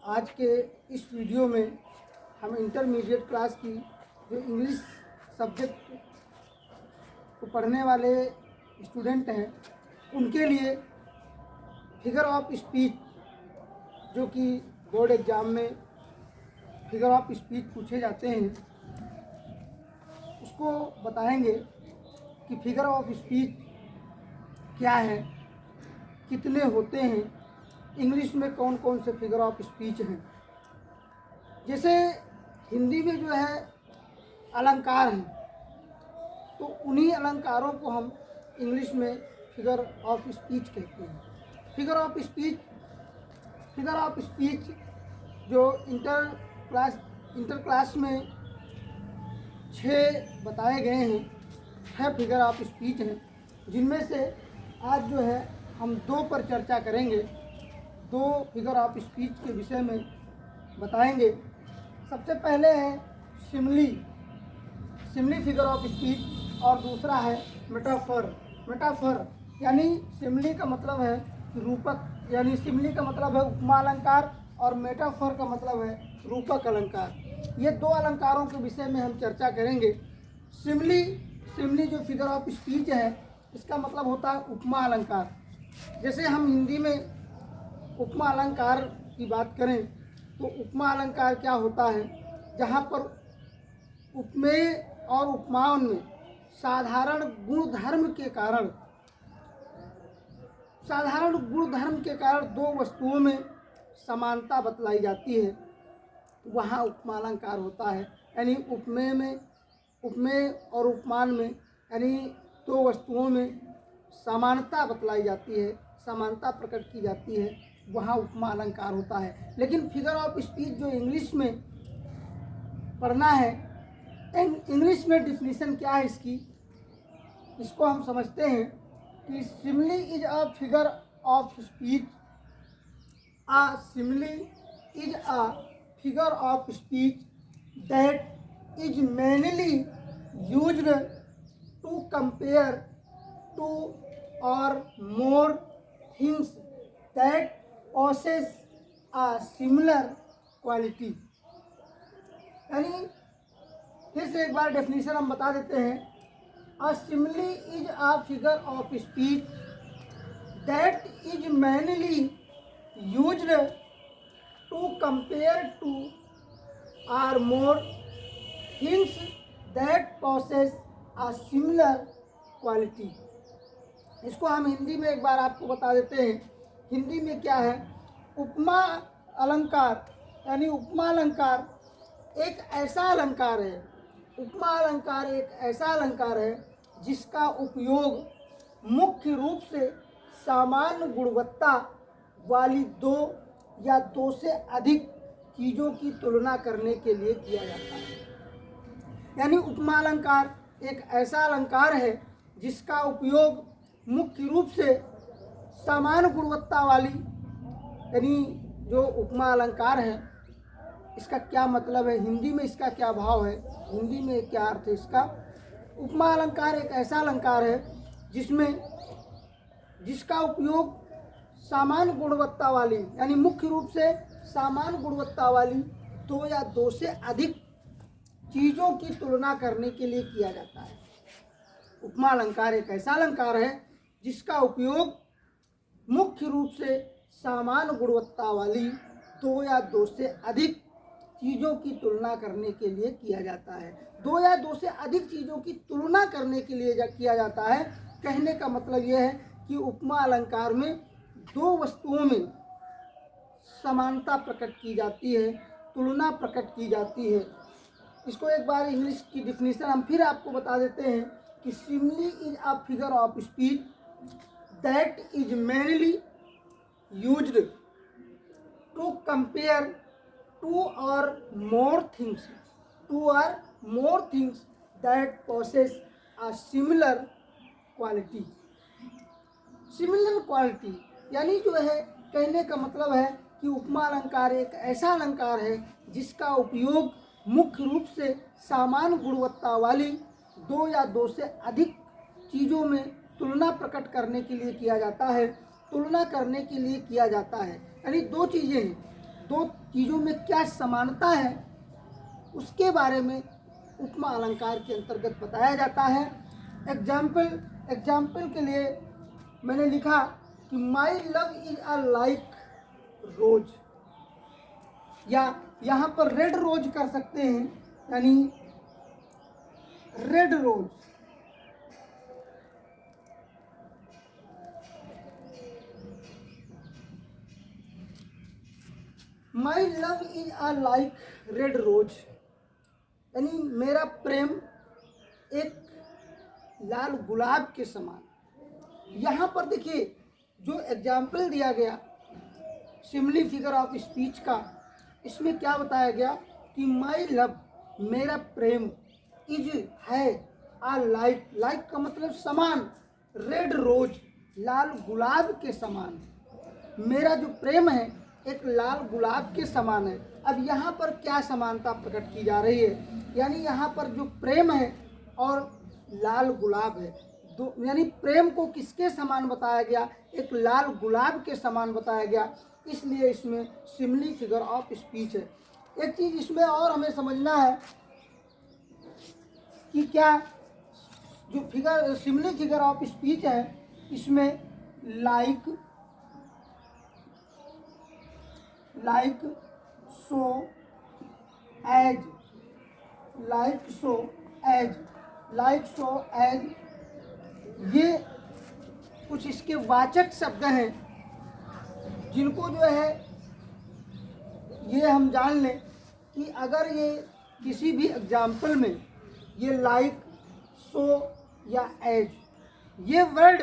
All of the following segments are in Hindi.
आज के इस वीडियो में हम इंटरमीडिएट क्लास की जो इंग्लिश सब्जेक्ट को पढ़ने वाले स्टूडेंट हैं उनके लिए फिगर ऑफ स्पीच, जो कि बोर्ड एग्ज़ाम में फिगर ऑफ स्पीच पूछे जाते हैं, उसको बताएंगे कि फिगर ऑफ स्पीच क्या है, कितने होते हैं, इंग्लिश में कौन कौन से फिगर ऑफ स्पीच हैं। जैसे हिंदी में जो है अलंकार हैं, तो उन्हीं अलंकारों को हम इंग्लिश में फिगर ऑफ स्पीच कहते हैं। फिगर ऑफ स्पीच जो इंटर क्लास में 6 बताए गए हैं, 6 फिगर ऑफ स्पीच हैं, जिनमें से आज जो है हम 2 पर चर्चा करेंगे। 2 फिगर ऑफ स्पीच के विषय में बताएंगे। सबसे पहले है सिमली फिगर ऑफ स्पीच, और दूसरा है मेटाफर यानी सिमली का मतलब है रूपक, यानी सिमली का मतलब है उपमा अलंकार, और मेटाफर का मतलब है रूपक अलंकार। ये 2 अलंकारों के विषय में हम चर्चा करेंगे। सिमली जो फिगर ऑफ स्पीच है, इसका मतलब होता है उपमा अलंकार। जैसे हम हिंदी में उपमा अलंकार की बात करें तो उपमा अलंकार क्या होता है, जहाँ पर उपमेय और उपमाओं में साधारण गुणधर्म के कारण 2 वस्तुओं में समानता बतलाई जाती है, वहाँ उपमा अलंकार होता है। यानी उपमेय और उपमान में यानी 2 वस्तुओं में समानता बतलाई जाती है, समानता प्रकट की जाती है, वहाँ उपमा अलंकार होता है। लेकिन फिगर ऑफ स्पीच जो इंग्लिश में पढ़ना है, इंग्लिश में डिफिनीशन क्या है इसको हम समझते हैं कि simile is a figure of speech. Simile is a figure of speech that is mainly used to compare 2 or more things that possess a similar quality। यानी फिर से एक बार डेफिनेशन हम बता देते हैं। A simile is a figure of speech that is mainly used to compare 2 or more things that possess a similar quality। इसको हम हिंदी में एक बार आपको बता देते हैं। हिंदी में क्या है, उपमा अलंकार यानी उपमा अलंकार एक ऐसा अलंकार है जिसका उपयोग मुख्य रूप से सामान्य गुणवत्ता वाली 2 या 2 से अधिक चीज़ों की तुलना करने के लिए किया जाता है। यानी उपमा अलंकार एक ऐसा अलंकार है जिसका उपयोग मुख्य रूप से समान गुणवत्ता वाली, यानी जो उपमा अलंकार है, इसका क्या मतलब है, हिंदी में इसका क्या भाव है, हिंदी में क्या अर्थ है इसका। उपमा अलंकार एक ऐसा अलंकार है जिसका उपयोग समान गुणवत्ता वाली, यानी मुख्य रूप से समान गुणवत्ता वाली 2 या 2 से अधिक चीज़ों की तुलना करने के लिए किया जाता है। उपमा अलंकार एक ऐसा अलंकार है जिसका उपयोग मुख्य रूप से समान गुणवत्ता वाली 2 या 2 से अधिक चीज़ों की तुलना करने के लिए किया जाता है। 2 या 2 से अधिक चीज़ों की तुलना करने के लिए किया जाता है। कहने का मतलब यह है कि उपमा अलंकार में 2 वस्तुओं में समानता प्रकट की जाती है, तुलना प्रकट की जाती है। इसको एक बार इंग्लिश की डिफिनीशन हम फिर आपको बता देते हैं कि simile is a figure of speech that is mainly used to compare 2 or more things that possess a similar quality। यानी जो है, कहने का मतलब है कि उपमा अलंकार एक ऐसा अलंकार है जिसका उपयोग मुख्य रूप से समान गुणवत्ता वाली 2 या 2 से अधिक चीज़ों में तुलना प्रकट करने के लिए किया जाता है, यानी 2 चीज़ें हैं, दो चीज़ों में क्या समानता है उसके बारे में उपमा अलंकार के अंतर्गत बताया जाता है। एग्जाम्पल के लिए मैंने लिखा कि my love is a like rose, या यहाँ पर रेड रोज कर सकते हैं, यानी red rose. My love is a like red rose, यानी मेरा प्रेम एक लाल गुलाब के समान। यहाँ पर देखिए जो एग्जाम्पल दिया गया सिमिली फिगर ऑफ स्पीच का, इसमें क्या बताया गया कि माई लव मेरा प्रेम, इज है, आ लाइक, लाइक का मतलब समान, रेड रोज लाल गुलाब के समान। मेरा जो प्रेम है एक लाल गुलाब के समान है। अब यहाँ पर क्या समानता प्रकट की जा रही है, यानी यहाँ पर जो प्रेम है और लाल गुलाब है, दो, यानी प्रेम को किसके समान बताया गया, एक लाल गुलाब के समान बताया गया, इसलिए इसमें सिमिली फिगर ऑफ स्पीच है। एक चीज़ इसमें और हमें समझना है कि क्या जो figure simile figure of speech है इसमें लाइक, सो, एज, ये कुछ इसके वाचक शब्द हैं जिनको जो है ये हम जान लें कि अगर ये किसी भी एग्जाम्पल में ये लाइक, सो या एज ये वर्ड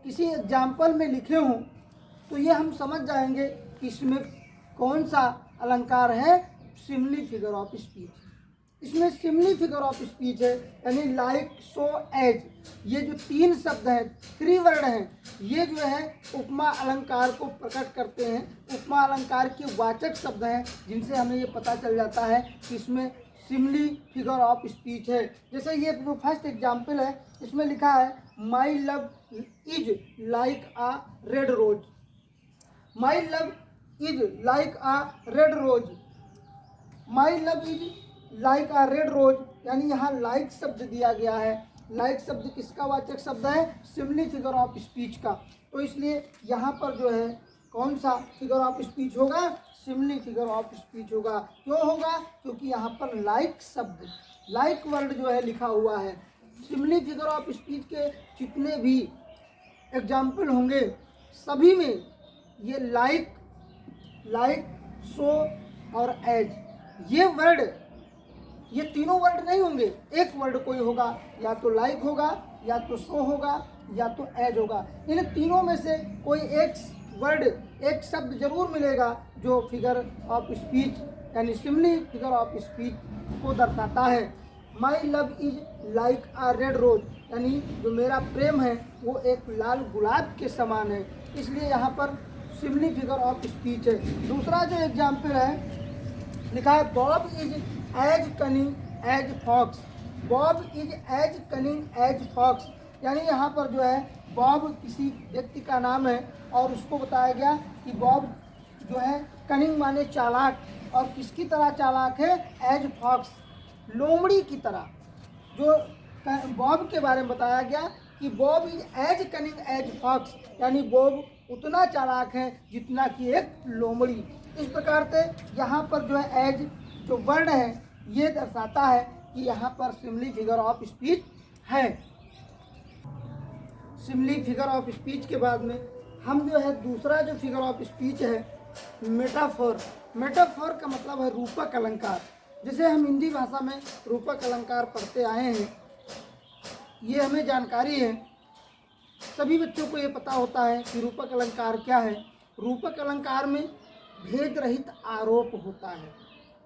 किसी एग्जाम्पल में लिखे हों तो ये हम समझ जाएंगे कि इसमें कौन सा अलंकार है, सिमिली फिगर ऑफ स्पीच। इसमें सिमिली फिगर ऑफ स्पीच है, यानी लाइक, सो, एज, ये जो तीन शब्द हैं, थ्री वर्ड हैं, ये जो है उपमा अलंकार को प्रकट करते हैं, उपमा अलंकार के वाचक शब्द हैं जिनसे हमें ये पता चल जाता है कि इसमें सिमिली फिगर ऑफ स्पीच है। जैसे ये जो फर्स्ट एग्जाम्पल है इसमें लिखा है my love is like a red rose, my love is like a red rose, my love is like a red rose, यानी यहाँ लाइक शब्द दिया गया है। लाइक शब्द किसका वाचक शब्द है, सिमिली फिगर ऑफ स्पीच का। तो इसलिए यहाँ पर जो है कौन सा फिगर ऑफ स्पीच होगा, सिमिली फिगर ऑफ स्पीच होगा। क्यों होगा, क्योंकि यहाँ पर लाइक शब्द, लाइक वर्ड जो है लिखा हुआ है। सिमिली फिगर ऑफ स्पीच के जितने भी एग्जाम्पल होंगे सभी में ये लाइक, सो और एज, ये वर्ड, ये तीनों वर्ड नहीं होंगे, एक वर्ड कोई होगा, या तो लाइक होगा, या तो सो होगा, या तो एज होगा। इन तीनों में से कोई एक वर्ड, एक शब्द जरूर मिलेगा जो फिगर ऑफ स्पीच यानी सिमिली फिगर ऑफ स्पीच को दर्शाता है। My love is like a red rose, यानी जो मेरा प्रेम है वो एक लाल गुलाब के समान है, इसलिए यहाँ पर सिमिली फिगर ऑफ स्पीच है। दूसरा जो एग्जाम्पल है लिखा है Bob is as cunning as fox, Bob is as cunning as fox, यानी यहाँ पर जो है बॉब किसी व्यक्ति का नाम है और उसको बताया गया कि बॉब जो है कनिंग माने चालाक, और किसकी तरह चालाक है, एज फॉक्स, लोमड़ी की तरह। जो बॉब के बारे में बताया गया कि Bob is as cunning as fox, यानी बॉब उतना चालाक है जितना कि एक लोमड़ी। इस प्रकार से यहाँ पर जो है एज जो वर्ड है ये दर्शाता है कि यहाँ पर सिमिली फिगर ऑफ स्पीच है। सिमिली फिगर ऑफ स्पीच के बाद में हम जो है दूसरा जो फिगर ऑफ स्पीच है मेटाफोर। मेटाफोर का मतलब है रूपक अलंकार। जैसे हम हिंदी भाषा में रूपक अलंकार पढ़ते आए हैं, ये हमें जानकारी है, सभी बच्चों को ये पता होता है कि रूपक अलंकार क्या है। रूपक अलंकार में भेद रहित आरोप होता है,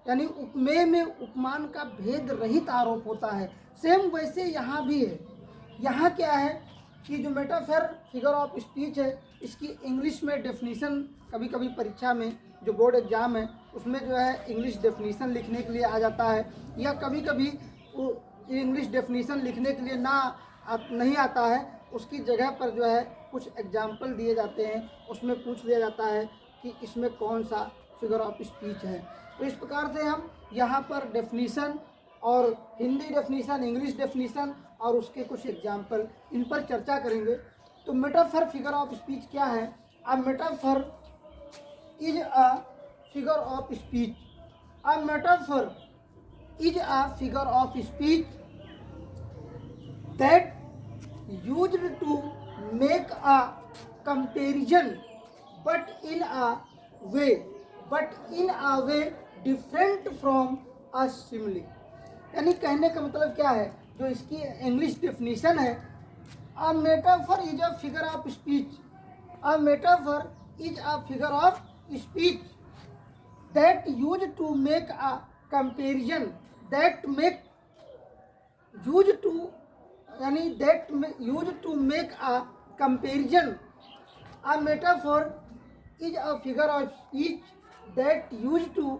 यानी उपमेय में उपमान का भेद रहित आरोप होता है। सेम वैसे यहाँ भी है। यहाँ क्या है कि जो मेटाफर फिगर ऑफ स्पीच है इसकी इंग्लिश में डेफिनीशन कभी कभी परीक्षा में जो बोर्ड एग्जाम है उसमें जो है इंग्लिश डेफिनीशन लिखने के लिए आ जाता है, या कभी कभी इंग्लिश डेफिनीशन लिखने के लिए नहीं आता है, उसकी जगह पर जो है कुछ एग्जाम्पल दिए जाते हैं, उसमें पूछ लिया जाता है कि इसमें कौन सा फिगर ऑफ स्पीच है। तो इस प्रकार से हम यहाँ पर डेफिनीशन और हिंदी डेफिनीशन, इंग्लिश डेफिनीशन और उसके कुछ एग्जाम्पल, इन पर चर्चा करेंगे। तो मेटाफर फिगर ऑफ स्पीच क्या है? A metaphor is a figure of speech. A metaphor is a figure of speech that used to make a comparison but in a way different from a simile. यानी कहने का मतलब क्या है, जो इसकी इंग्लिश डेफिनेशन है, a metaphor is a figure of speech. A metaphor is a figure of speech that use to make a comparison, that make use to यानी that use to make a comparison. A metaphor is a figure of speech that used to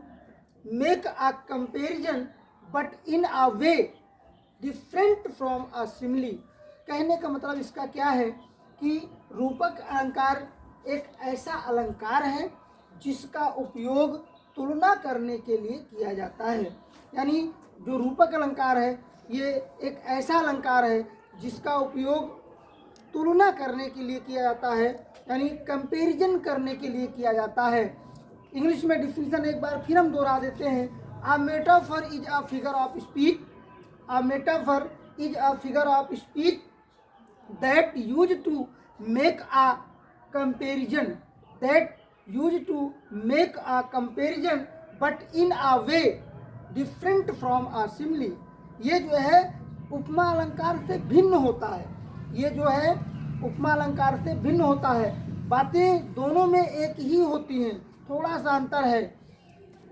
make a comparison but in a way different from a simile। कहने का मतलब इसका क्या है कि रूपक अलंकार एक ऐसा अलंकार है जिसका उपयोग तुलना करने के लिए किया जाता है। यानी जो रूपक अलंकार है ये एक ऐसा अलंकार है जिसका उपयोग तुलना करने के लिए किया जाता है, यानी कंपैरिजन करने के लिए किया जाता है। इंग्लिश में डिफिनीशन एक बार फिर हम दोहरा देते हैं। A metaphor is a figure of speech. A metaphor is a figure of speech that use to make a comparison, that use to make a comparison but in a way different from a simile. ये जो है उपमा अलंकार से भिन्न होता है। ये जो है उपमा अलंकार से भिन्न होता है। बातें दोनों में एक ही होती हैं, थोड़ा सा अंतर है।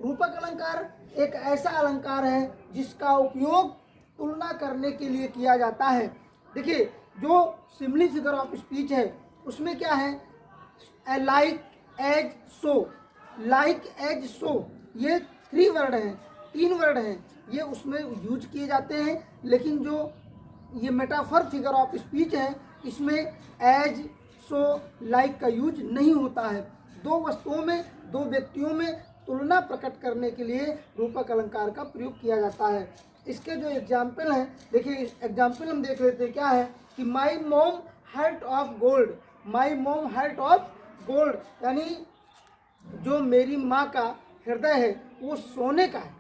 रूपक अलंकार एक ऐसा अलंकार है जिसका उपयोग तुलना करने के लिए किया जाता है। देखिए जो सिमिली फिगर ऑफ स्पीच है उसमें क्या है, लाइक, एज, सो। लाइक, एज, सो ये 3 वर्ड हैं, 3 वर्ड हैं, ये उसमें यूज किए जाते हैं। लेकिन जो ये मेटाफर फिगर ऑफ स्पीच है इसमें एज, सो, लाइक का यूज नहीं होता है। 2 वस्तुओं में, 2 व्यक्तियों में तुलना प्रकट करने के लिए रूपक अलंकार का प्रयोग किया जाता है। इसके जो एग्जाम्पल हैं, देखिए एग्जाम्पल हम देख लेते हैं। क्या है कि माई मोम हार्ट ऑफ गोल्ड। माई मोम हार्ट ऑफ गोल्ड यानी जो मेरी माँ का हृदय है वो सोने का है,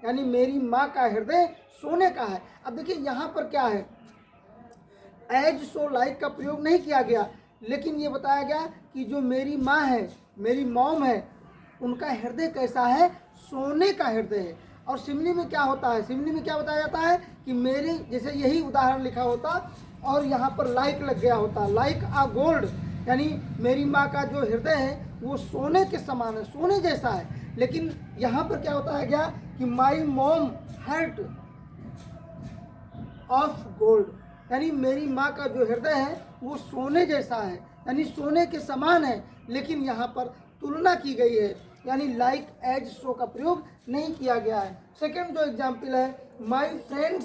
यानी मेरी माँ का हृदय सोने का है। अब देखिए यहाँ पर क्या है, एज, सो, लाइक का प्रयोग नहीं किया गया, लेकिन ये बताया गया कि जो मेरी माँ है, मेरी मॉम है, उनका हृदय कैसा है, सोने का हृदय है। और सिमिली में क्या होता है, सिमिली में क्या बताया जाता है कि मेरी, जैसे यही उदाहरण लिखा होता और यहाँ पर लाइक लग गया होता, लाइक अ गोल्ड, यानी मेरी माँ का जो हृदय है वो सोने के समान है, सोने जैसा है। लेकिन यहाँ पर क्या बताया गया कि my mom heart of gold, यानी मेरी माँ का जो हृदय है वो सोने जैसा है, यानी सोने के समान है। लेकिन यहाँ पर तुलना की गई है, यानी लाइक, एज, सो का प्रयोग नहीं किया गया है। सेकंड जो एग्जाम्पल है, my friend's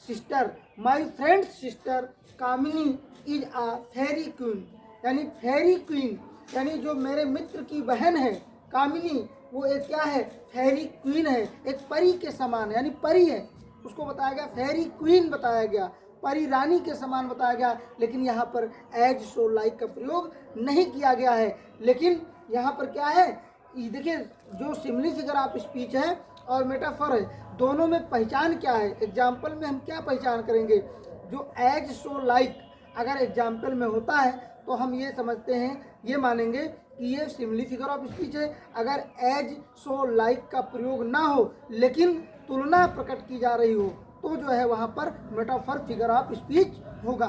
sister. My friend's sister Kamini is a fairy queen, यानी फेरी क्वीन यानी जो मेरे मित्र की बहन है कामिनी, वो एक क्या है, फेरी क्वीन है, एक परी के समान, यानी परी है, उसको बताया गया फेरी क्वीन बताया गया, परी रानी के समान बताया गया। लेकिन यहाँ पर एज, सो, लाइक का प्रयोग नहीं किया गया है। लेकिन यहाँ पर क्या है, देखिए जो सिमिली फिगर ऑफ स्पीच है और मेटाफर है, दोनों में पहचान क्या है। एग्जाम्पल में हम क्या पहचान करेंगे, जो एज, सो, लाइक अगर एग्जाम्पल में होता है तो हम ये समझते हैं, ये मानेंगे कि ये सिमिली फिगर ऑफ स्पीच है। अगर एज, सो, लाइक का प्रयोग ना हो लेकिन तुलना प्रकट की जा रही हो तो जो है वहाँ पर मेटाफर फिगर ऑफ स्पीच होगा।